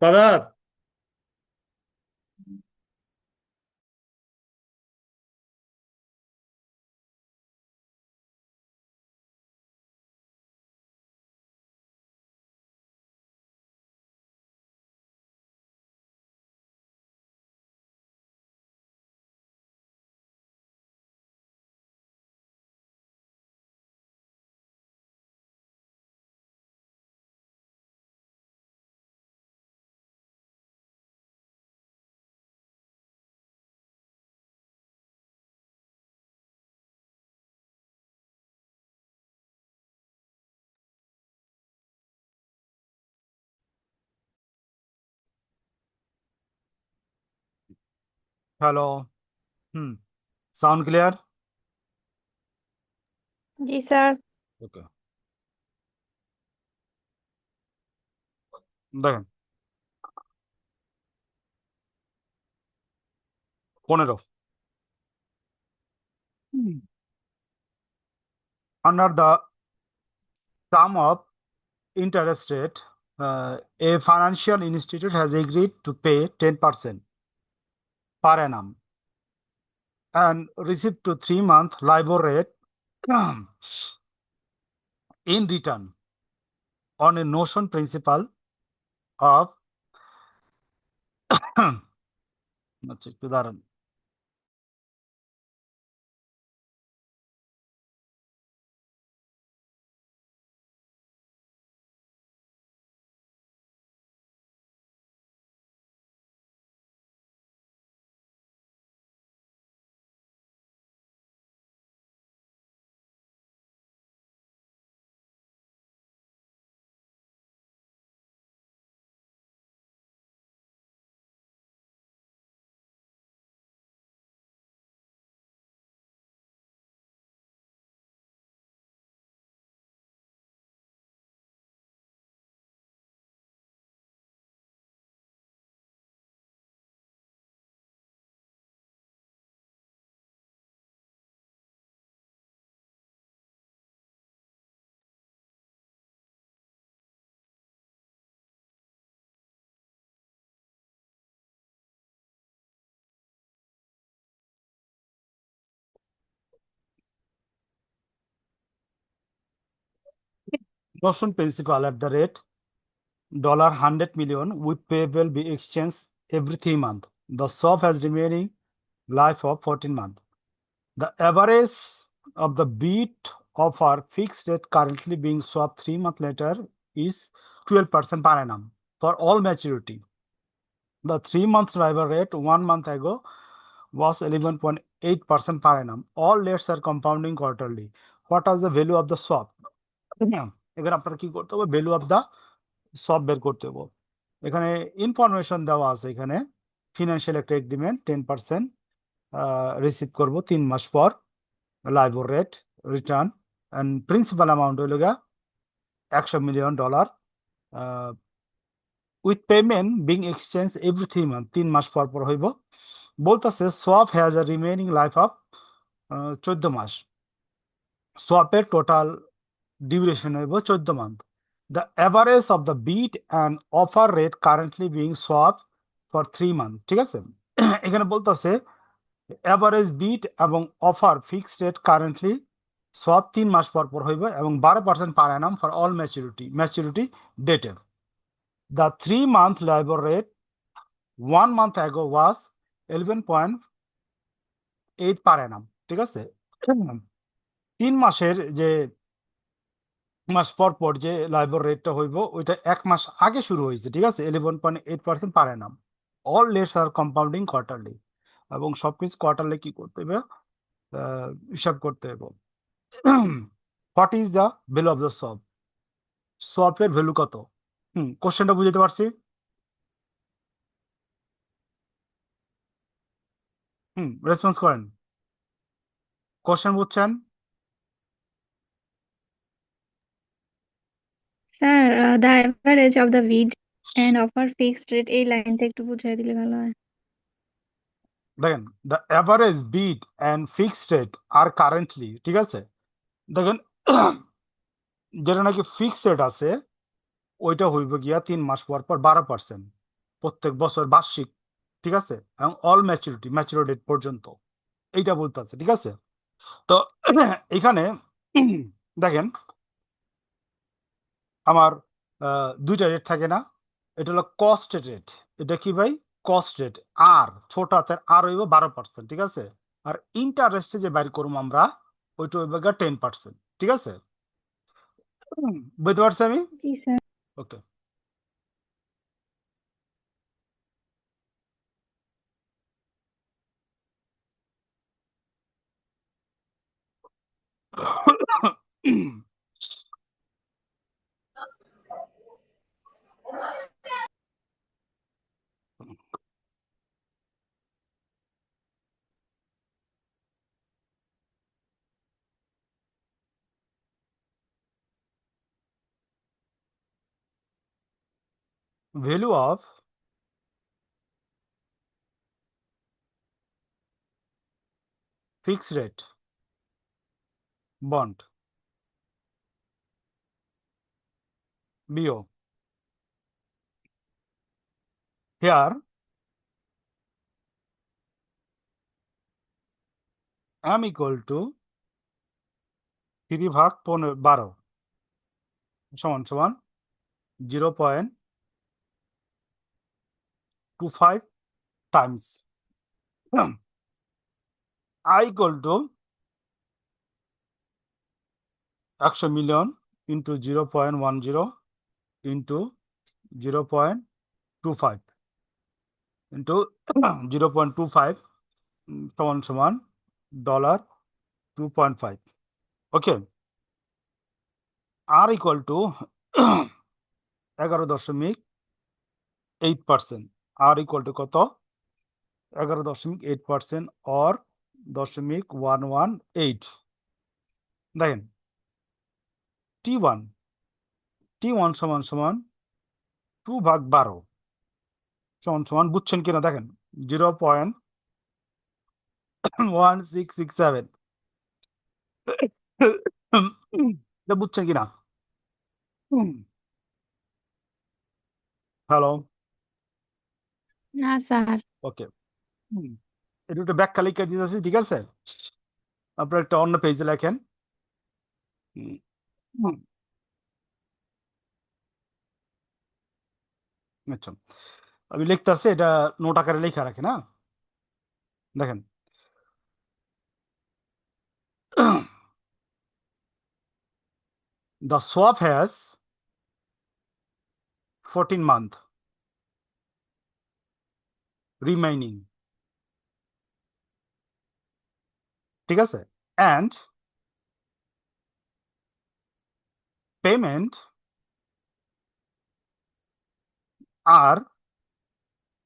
Padar, hello. Hmm. Sound clear? जी sir. Okay. দেখেন, 15 under the term of interest rate, a financial institute has agreed to pay 10% per annum and receive to 3-month LIBOR rate in return on a notion principal of আচ্ছা একটু দাঁড়ান। Notion principal at the rate $100 million with payable be exchanged every 3 months. The swap has remaining life of 14 months. The average of the beat of our fixed rate currently being swapped 3 months later is 12% per annum for all maturity. The 3 month LIBOR rate 1 month ago was 11.8% per annum. All rates are compounding quarterly. What was the value of the swap? এখানে আপনার কি করতে হবে? Value of the সব বের করতে হবে। এখানে ইনফরমেশন দেওয়া আছে। এখানে ফিনান্সিয়াল একটা এগ্রিমেন্ট 10% রিসিভ করব 3 মাস পর, LIBOR rate return and principal amount হইল গা $100 million with payment being exchange every 3 month, 3 মাস পর পর হইব। বলতেছে swap has a remaining life of 14 মাস। সোয়াপের টোটাল ডিউরেশন হইব 14 month. The average of the bid and offer rate currently being swapped for 3 months, ঠিক আছে? এখানে বলতেছে অ্যাভারেজ বিট এবং অফার ফিক্সড রেট কারেন্টলি সব 3 মাস পর পর হইব এবং 12% per annum for all maturity ডেটের। The 3 month LIBOR rate 1 month ago was 11.8 per annum, ঠিক আছে? 3 মাসের যে মাস পর পর যে লাইবর রেটটা হইব ওইটা 1 মাস আগে শুরু হয়েছে, ঠিক আছে? 11.8% পার অ্যানাম। অল রেটস আর কম্পাউন্ডিং কোয়ার্টারলি, এবং সবকিছু কোয়ার্টারলি কি করতে হবে? হিসাব করতে হবে। What is the value of the সব? সফের ভ্যালু কত? কোশ্চেনটা বুঝতে পারছি। রেসপন্স করেন। কোশ্চেন বুঝছেন? Sir, the average of the bid and offer fixed rate এই লাইনটা একটু বুঝিয়ে দিলে ভালো হয়। দেখেন, the average bid and fixed rate আর কারেন্টলি, ঠিক আছে? দেখেন, যেটা নাকি ফিক্সড রেট আছে ওইটা হইব গিয়া 3 মাস পর পর 12%। প্রত্যেক বছর বার্ষিক, ঠিক আছে, এবং অল ম্যাচুরিটি ডেট পর্যন্ত, এইটা বলতেছে, ঠিক আছে। তো এখানে দেখেন আমার দুইটা রেট থাকে না, এটা হলো কস্ট রেট, এটা কি ভাই, কস্ট রেট, আর ছোট হাতের আর হইব 12%, ঠিক আছে। আর ইন্টারেস্টে যে বাইর করবো আমরা, ওইটা হইব 10%, ঠিক আছে। বুঝতে পারছি আমি? জি sir. Okay. value of fixed rate bond, BO. Here m equal to 3 ভাগ 12 সমান সমান 0.25 times I equal to 100 million into 0.10 into 0.25 into 0.25 সমান সমান $2.5. ওকে, আর ইকুয়াল টু 11.8%, আর ইকুয়াল টু কত, 11.8% or 0.118। দেখেন T1 সমান সমান 2 ভাগ 12 সমান সমান, বুঝছেন কিনা দেখেন 0.1667, বুঝছেন কিনা? হ্যালো, না স্যার। ওকে। এটা একটু ব্যাখ্যা লিখে দিতেছি, ঠিক আছে। আপনার একটা অন্য পেজে লেখেন। আচ্ছা, আমি লিখতেছি, এটা নোট আকারে লেখা রাখেন, হ্যাঁ। দেখেন the swap has 14 month remaining, ঠিক আছে, and payment are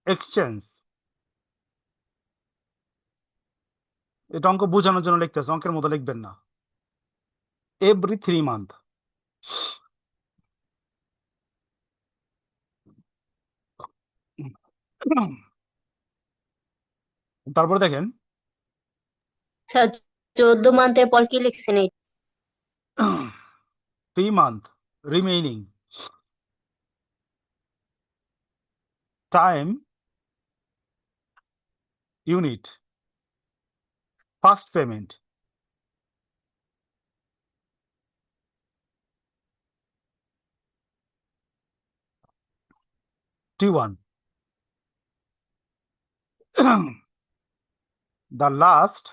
exchange। এটা অঙ্ক বোঝানোর জন্য লিখতেছে, অঙ্কের মতো লিখবেন না। every 3 month। তারপরে দেখেন স্যার 14 মান্থের পর কি লিখছেন এই? 3 month remaining time unit first payment, T1 the last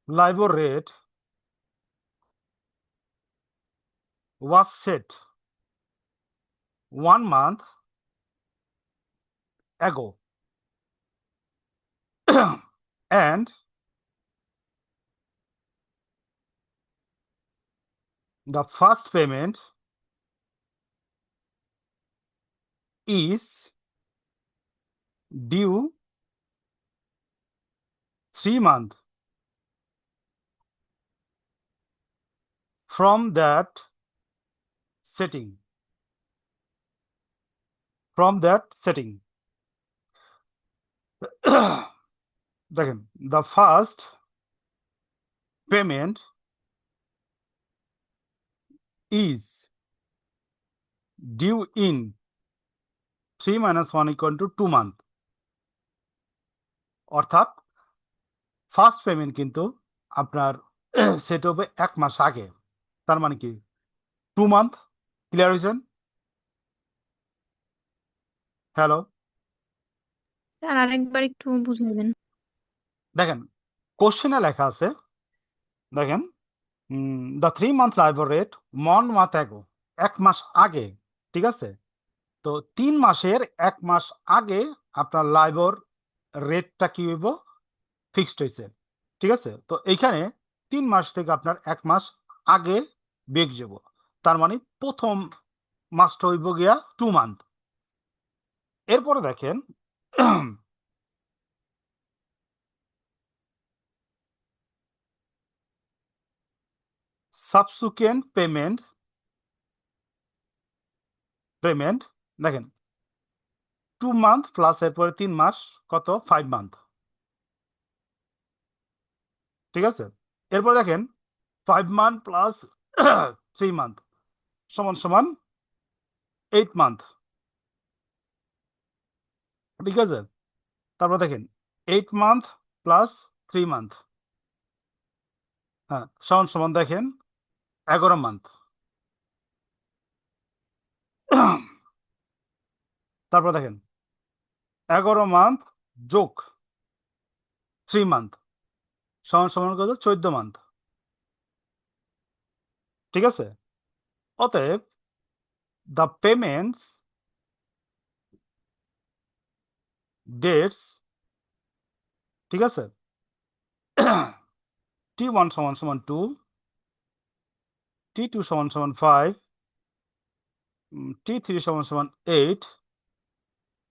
LIBOR rate was set 1 month ago and the first payment is due 3 months from that setting, দেখেন the first payment is due in 3 - 1 = 2 month, অর্থাৎ first payment কিন্তু আপনার set হবে 1 মাস আগে, তার মানে কি 2 মান্থ। ক্লিয়ার হয়েছেন? হ্যালো, স্যার আরেকবার একটু বুঝাবেন। দেখেন কোশ্চেনে লেখা আছে, দেখেন দ্য 3 month লাইভর রেট 1 month ago, 1 মাস আগে, ঠিক আছে? তো 3 মাসের 1 মাস আগে আপনার লাইভর রেটটা কি হইব, ফিক্সড হয়েছে, ঠিক আছে? তো এইখানে 3 মাস থেকে আপনার 1 মাস আগে বেগ যাব, তার মানে প্রথম মাসটা হইব গিয়া 2 মান্থ। এরপরে দেখেন সাবসিকুয়েন্ট পেমেন্ট দেখেন 2 মান্থ প্লাস এরপরে 3 মাস কত, 5 মান্থ, ঠিক আছে? এরপর দেখেন 5 মান্থ প্লাস 3 মান্থ সমান সমান 8 মান্থ, ঠিক আছে? তারপর দেখেন 8 মান্থ প্লাস 3 মান্থ, হ্যাঁ, সমান সমান দেখেন 11 মান্থ। তারপর দেখেন 11 মান্থ যোগ 3 মান্থ সমান সমান কত, 14 মান্থ, ঠিক আছে? অতএব দ্য পেমেন্টস ডেটস, ঠিক আছে, T1 সমান সমান 2, T2 সমান সমান 5, T3 সমান সমান 8,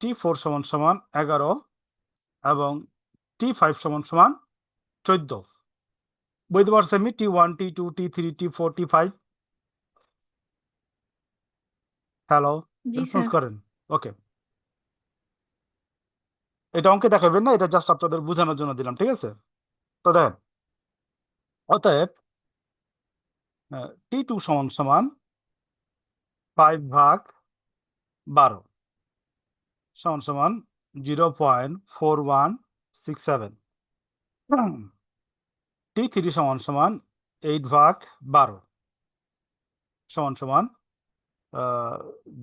T4 সমান সমান 11 এবং T5 সমান সমান 14। বুঝতে পারছি আমি? T1, T2, T3, T4, T5। Hello, জি রেসপন্স স্যার। করেন। ওকে, এটা অঙ্কে দেখাবেন না, এটা জাস্ট আপনাদের বোঝানোর জন্য দিলাম, ঠিক আছে? তো দেখেন, অতএব T2 সমান সমান 5/12 সমান সমান 0.4167, T3 সমান সমান 8/12 সমান সমান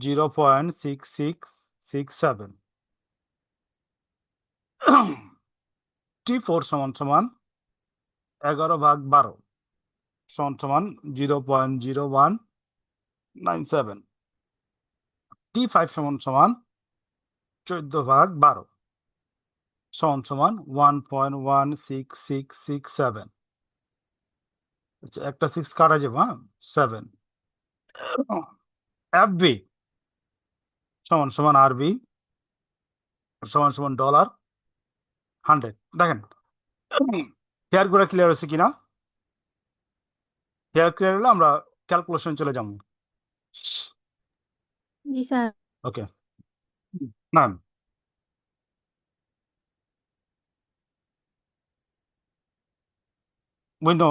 0.6667, T4 সমান সমান 11/12 সমান সমান 0.0197, T5 সমান সমান 14/12 সমান সমান 1.16667, একটা 6 কাটা যাবে, হ্যাঁ, 7। FB সমান সমান RB সমান সমান $100। দেখেন হেয়ার গুলো ক্লিয়ার হয়েছে কিনা? হেয়ার ক্লিয়ার হলে আমরা ক্যালকুলেশন চলে যাবো। জি স্যার। ওকে, না বুঝলো,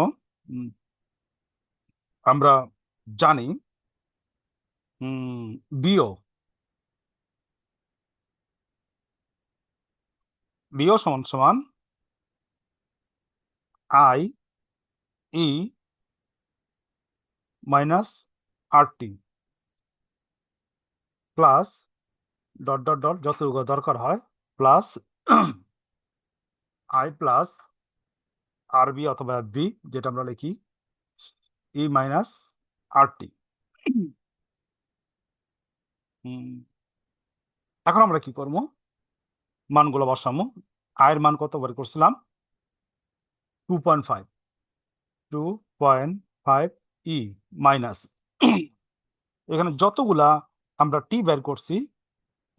আমরা জানি বিও সমান সমান IE minus RT plus dot dot dot যতটুকু দরকার হয় প্লাস I প্লাস RB অথবা FB, যেটা আমরা লিখি E মাইনাস RT। এখন আমরা কি করবো, মানগুলো বসামো। আয়ের মান কত বের করছিলাম, 2.5 E মাইনাস এখানে যতগুলা আমরা টি বের করছি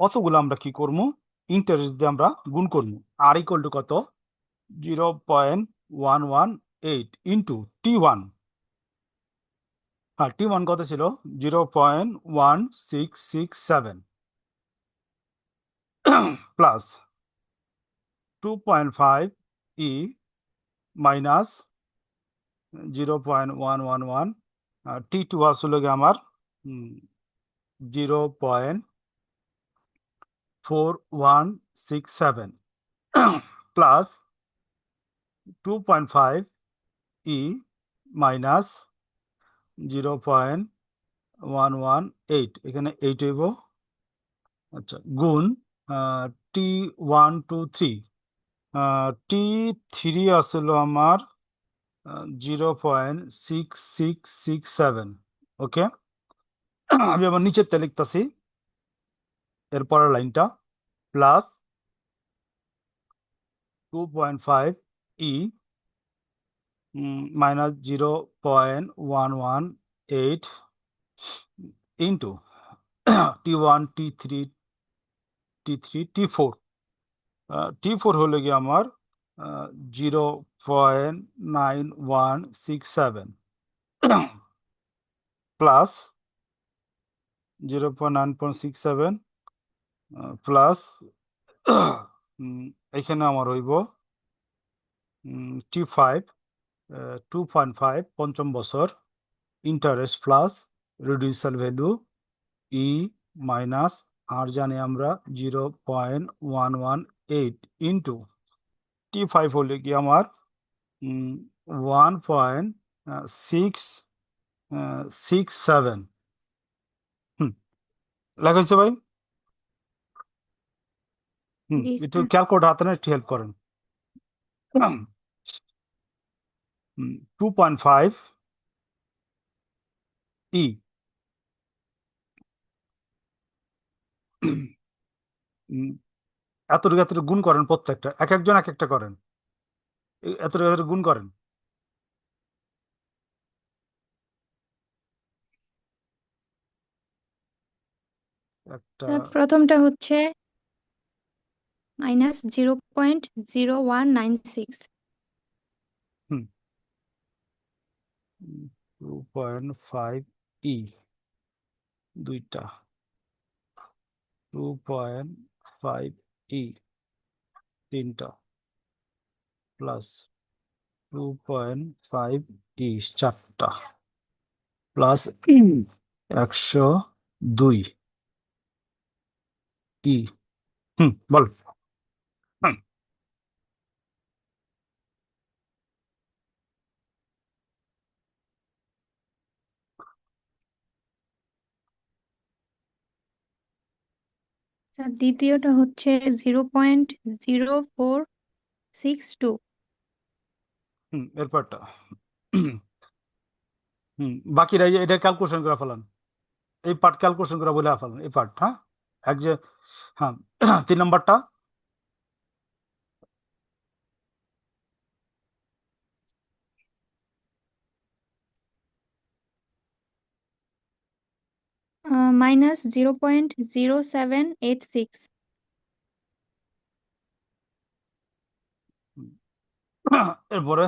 অতগুলো আমরা কি করবো, ইন্টারেস্ট দিয়ে আমরা গুণ করবো। আর ইকুয়াল টু কত, 0.118 ইন্টু T1, হ্যাঁ T1 কত ছিল, 0.1667 প্লাস 2.5 E মাইনাস 0.111, T2 আসলে আমার 0.4167 plus 2.5 e minus 0.118 এখানে 8 হইব আচ্ছা গুণ T123 T3 আসলো আমার 0.6667 ওকে আমি আবার নিচেরটা লিখতেছি এরপরের লাইনটা plus 2.5 e minus 0.118 into T1 T3 T4 T4 হলো গিয়ে আমার 0.9167 প্লাস 0.967 প্লাস এখানে আমার হইব T5 2.5 পঞ্চম বছর ইন্টারেস্ট প্লাস রিডিউসাল ভ্যালু ই মাইনাস আর জানি আমরা 0.118 ইন্টু T5 হলে কি আমার 1.667 লেখা হয়েছে ভাই জি একটু স্যার। ক্যালকুলেটর হাতে না একটু হেল্প করেন 2.5 ই এতটুকু এতটুকু গুণ করেন প্রত্যেকটা এক একজন এক একটা করেন এতটুকু এতটুকু গুণ করেন একটা স্যার প্রথমটা হচ্ছে -0.0196 2.5 ই দুইটা 2.5 ই তিনটা প্লাস 2.5 ই চারটা প্লাস 102 ই বল হুম, স্যার দ্বিতীয়টা হচ্ছে 0.0462 এরপরটা বাকিরা এটা ক্যালকুলেশন করে ফেলান এই পার্ট ক্যালকুলেশন করে বলে ফেলান এই পার্ট হ্যাঁ এক যে হ্যাঁ 3 নম্বরটা -0.0786 এরপরে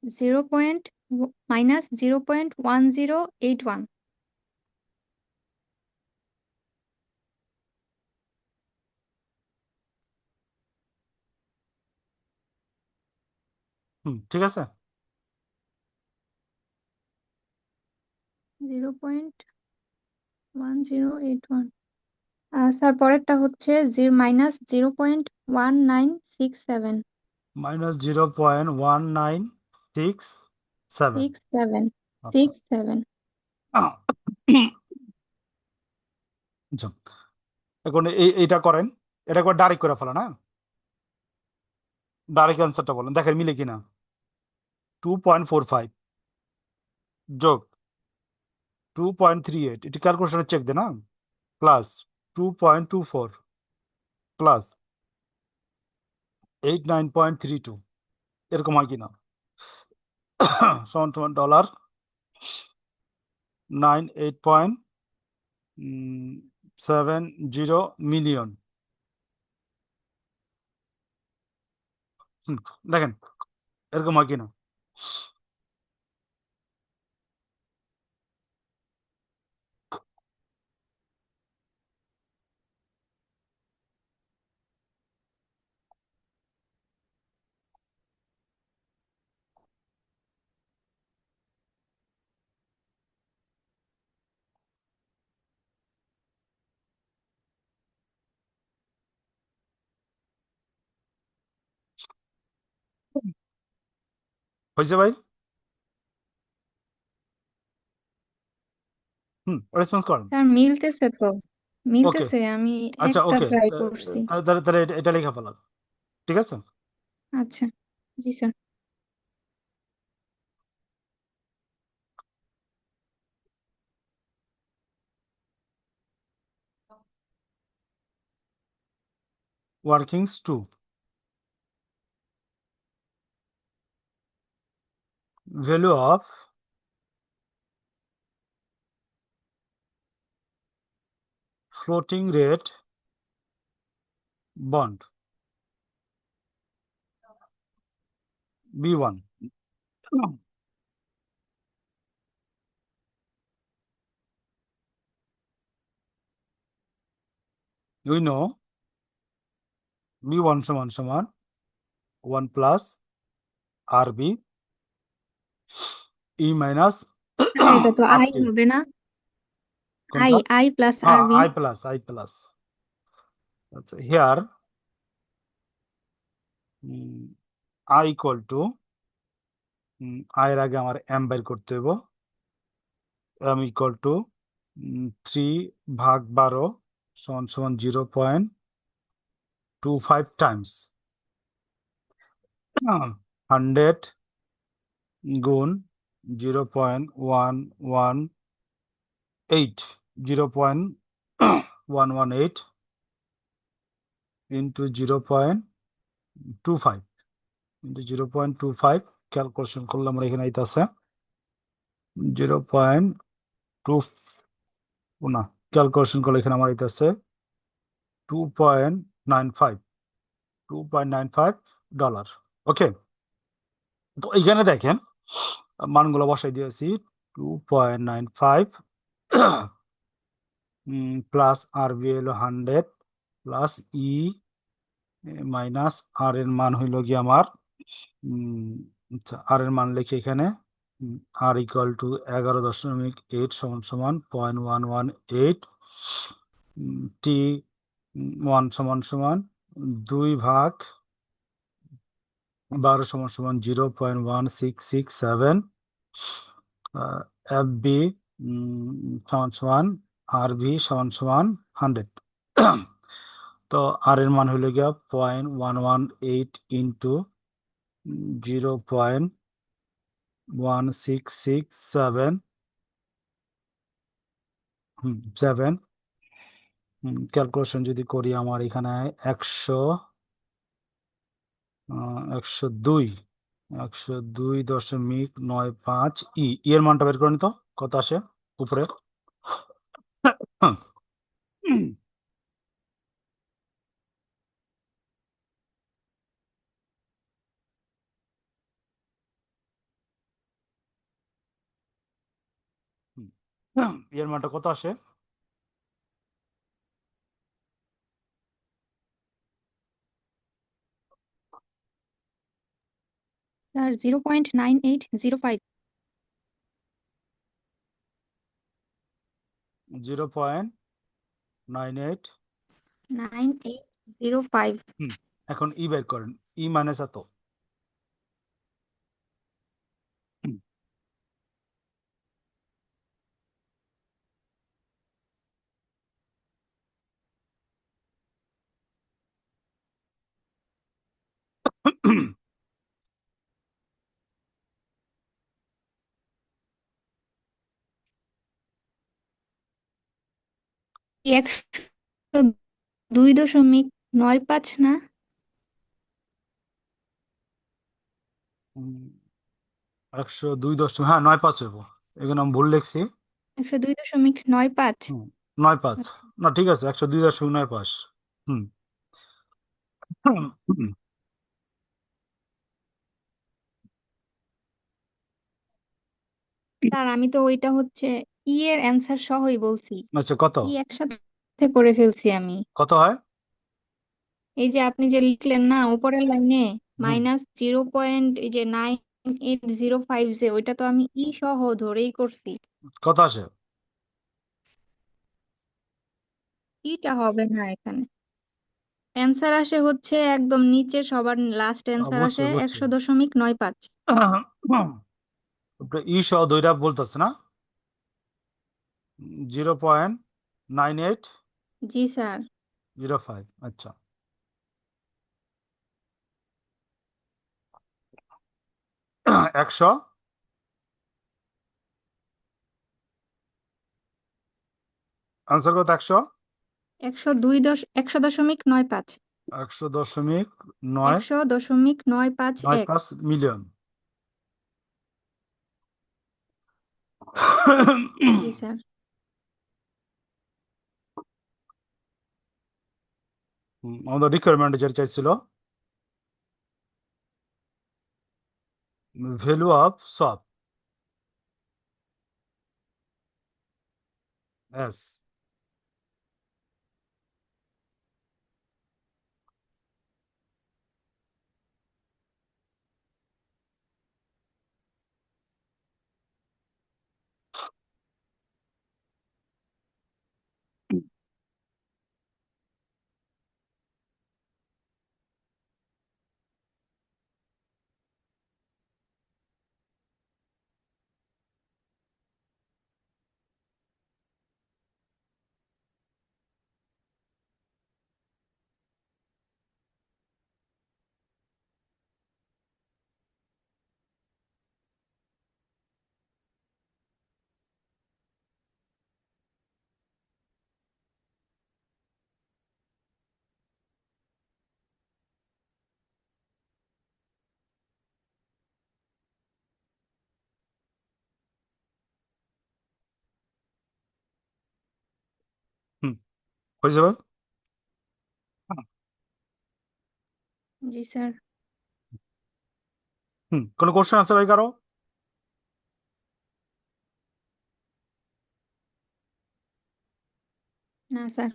0.1081 ঠিক আছে 0.1081 স্যার পরেরটা হচ্ছে -0.1967 -0.1967 আচ্ছা 67 আচ্ছা, এখন এইটা করেন এটা একবার ডাইরেক্ট করে ফেলেন হ্যাঁ ডাইরেক্ট অ্যান্সারটা বলেন দেখেন মিলে কিনা 2.45 যোগ 2.38 এটা ক্যালকুলেশনে চেক দেন হ্যাঁ প্লাস 2.24 প্লাস 89.32 এরকম হয় কিনা সমান সমান ডলার 98.70 মিলিয়ন দেখেন এরকম হয় কিনা হয়েছে ভাই? রেসপন্স করেন। স্যার মিলতেছে তো, ওকে, মিলতেছে, আমি আচ্ছা, একটা ওকে, ট্রাই করছি। তাহলে তাহলে এটা লেখা ফেলাম, ঠিক আছে। আচ্ছা, জি sir. Workings two, value of floating rate bond B1. We know B1 সমান সমান 1 plus RB E minus sir এটা তো আই RT. হবে না? আই কোনটা? আই প্লাস হ্যাঁ, আরবি। I plus. আচ্ছা, here I equal to I এর আগে আমার m বের করতে হবে, m equal to 3 ভাগ 12 সমান সমান 0.25 টাইমস 100 গুণ 0.118 0.118 into 0.25 into 0.25 ক্যালকুলেশন করলে আমরা এখানে আইতাছে 0.2 না, ক্যালকুলেশন করলে এখানে আমার আইতাছে 2.95 $2.95। ওকে, তো এখানে দেখেন মানগুলো বসাই দিয়েছি 2.95 প্লাস আরবি হলো 100 প্লাস ই মাইনাস আর এর মান হইল গিয়ে আমার আচ্ছা, আর এর মান লিখে এখানে আর ইকুয়াল টু 11.8 সমান সমান 0.118 টি 1 সমান সমান 2 ভাগ 12 সমান সমান 0.1667 এফ বি সমান সমান আর ভি সমান সমান 100। তো আর এর মান হইল গিয়া 0.118 ইন্টু 0.1667 7 ক্যালকুলেশন যদি করি আমার এখানে 102 102.95 এর মানটা বের করেন তো কত আসে উপরে। এর মানটা কত আসে? স্যার 0.9805। 0.98। 9805। এখন ই বের করেন, ই মাইনাস এত। কি 102.95 না? 102 হ্যাঁ 9.5 হইব, এখানে আমি ভুল লিখছি। 102.95। 9.5 না, ঠিক আছে 102.95। হুম স্যার আমি তো ওইটা হচ্ছে ই এর অ্যান্সার সহই বলছি, আচ্ছা, কত ই একসাথে করে ফেলছি আমি। কত হয়? এই যে আপনি যে লিখলেন না উপরের লাইনে হুম মাইনাস 0.9805, যে ওইটা তো আমি ই সহ ধরেই করছি। কত আসে? ইটা হবে না এখানে, অ্যান্সার আসে হচ্ছে একদম নিচে সবার লাস্ট অ্যান্সার বুঝছি আসে বুঝছি 100.95। ই সহ দুইটা বলতেছে না, 0.9805। জি স্যার। আচ্ছা, একশো, আনসার কত? 100.95। 100.9 100.951। 5 মিলিয়ন। জি স্যার। আমাদের রিকোয়ারমেন্ট যেটা চাইছিল, ভ্যালু অফ সব, এস। হয়ে যাবে। জি স্যার। কোনো কোশ্চেন আছে ভাই কারো? না স্যার।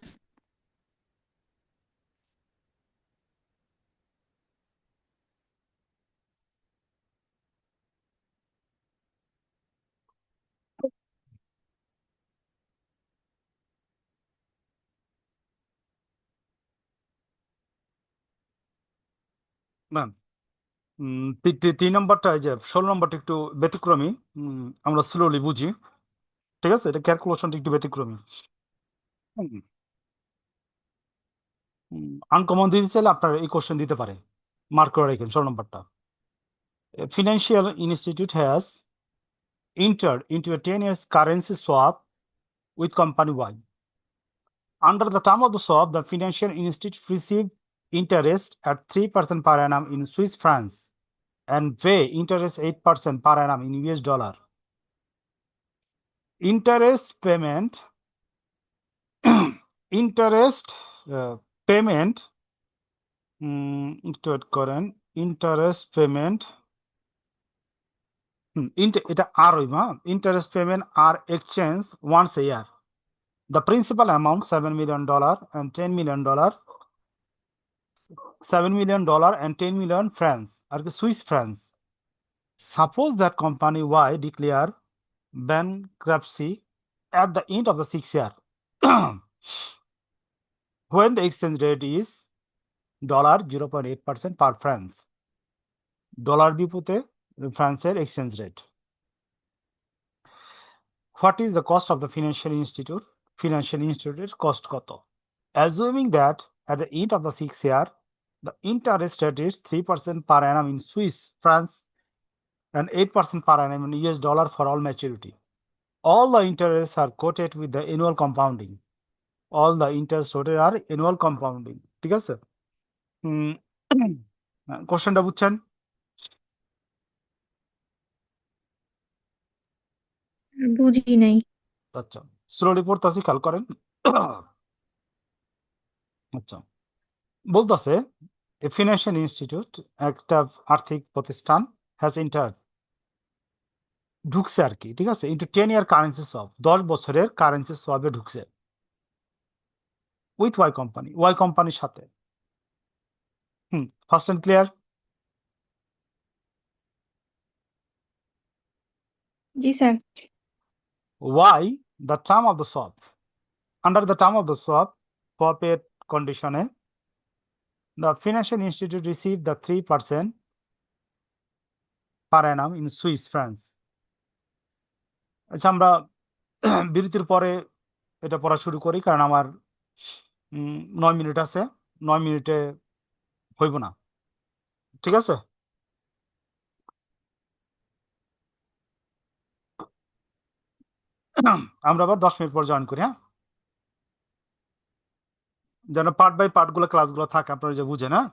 না, 3 নম্বরটা, এই যে 16 নম্বরটা একটু ব্যতিক্রমী। আমরা স্লোলি বুঝি, ঠিক আছে? এটা ক্যালকুলেশনটা একটু ব্যতিক্রমী। আনকমন দিতে চাইলে আপনার এই কোশ্চেন দিতে পারে, মার্ক করে রাখেন 16 নম্বরটা। Financial institute has entered into a 10 years currency swap with company Y. Under the term of the swap, the financial institute received interest at 3% per annum in Swiss francs and pay interest 8% per annum in US dollar. Interest payment interest payment একটু wait করেন, interest payment এটা আর হইবা, interest payment are exchanged once a year. The principal amount $7 million and $10 million, $7 million and 10 million francs are the Swiss francs. Suppose that company Y declare bankruptcy at the end of the 6th year, when the exchange rate is $0.8% per francs. Dollar বিপরীতে ফ্রান্সের exchange rate. What is the cost of the financial institute? Financial ইনস্টিটিউটের cost কত? অ্যাজুমিং that at the end of the 6th year, the interest rate is 3% per annum in Swiss francs and 8% per annum in US dollar for all maturity. All the interests are quoted with the annual compounding. All the interest quoted are annual compounding. ঠিক আছে? কোশ্চেনটা বুঝছেন? বুঝি নাই। আচ্ছা, slowly পড়তাছি, খেয়াল করেন। আচ্ছা, বলতেছে এ ফিনান্সিয়াল ইনস্টিটিউট, একটা আর্থিক প্রতিষ্ঠান, হ্যাজ এন্টার্ড, ঢুকছে আর কি, ঠিক আছে, ইন্টু 10 year কারেন্সি সোয়াপ, 10 বছরের কারেন্সি সোয়াপে ঢুকছে উইথ ওয়াই কোম্পানি, ওয়াই কোম্পানির সাথে। First and clear? জি sir. Y the term of the swap, under the term of the swap, সোয়াপের কন্ডিশনে the financial institute received the 3% per annum in Swiss francs. আচ্ছা, আমরা বিরতির পরে এটা পড়া শুরু করি, কারণ আমার 9 মিনিট আছে, 9 মিনিটে হইব না। ঠিক আছে? আমরা আবার 10 মিনিট পর জয়েন করি, হ্যাঁ, যেন পার্ট বাই পার্ট গুলো ক্লাসগুলো থাকে, আপনারা যে বুঝেন, হ্যাঁ।